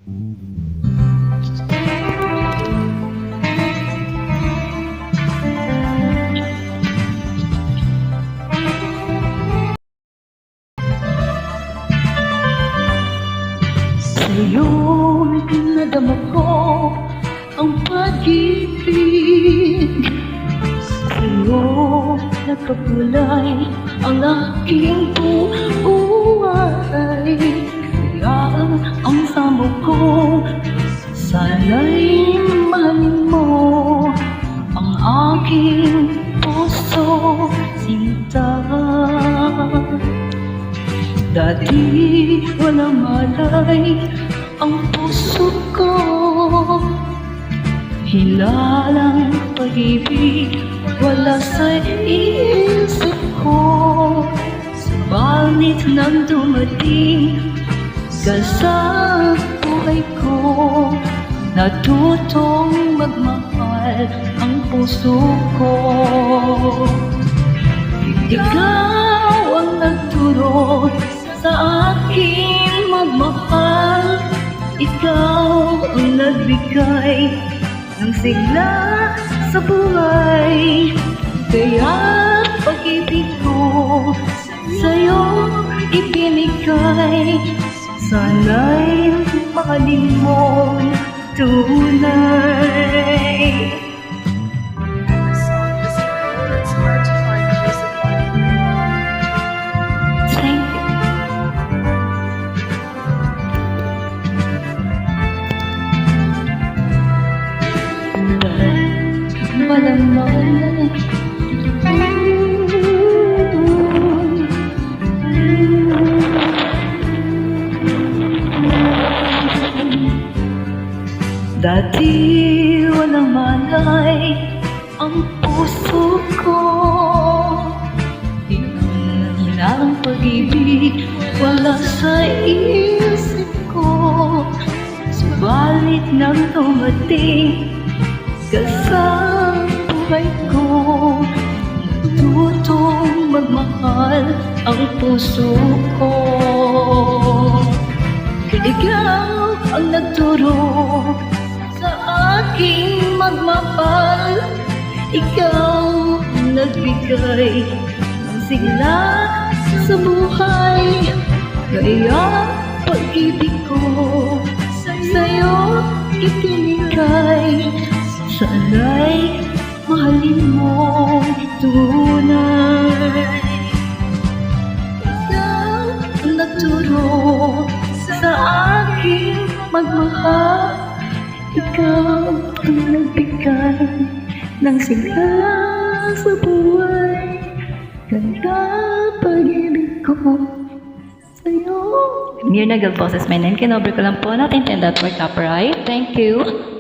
Sa'yo nadama ko ang pag-ibig, sa'yo nagpakulay ang aking buhay. Kaya ang samo ko, sana'y mahalin mo ang aking puso, sinta. Dati walang malay ang puso ko, hilalang pag-ibig wala sa isip ko. Subalit nang dumating ka sa buhay ko, natutong magmahal ang puso ko. Ikaw ang nagturo sa akin magmahal, ikaw ang nagbigay ng sigla sa buhay. Kaya pag-ibig ko sa'yo ibinigay, sana'y mahalin mo tunay. Malaman dati walang malay ang puso ko, hinalang pag-ibig wala sa isip ko. Subalit nang dumating ka sa buhay ko, natutong magmahal ang puso ko. Ikaw ang nagturo sa aking magmahal, ikaw ang nagbigay ng sigla sa buhay. Kaya pag-ibig ko sa'yo itinigay, sana'y mahalin mo tunay. Ikaw ang nagturo sa aking magmahal, ikaw ang nagbigay ng sigla sa buhay. Kaya pag-ibig ko sa'yo. Mirna Galpos is my name. Kinobre ko lang po natin 10 for copyright. Thank you.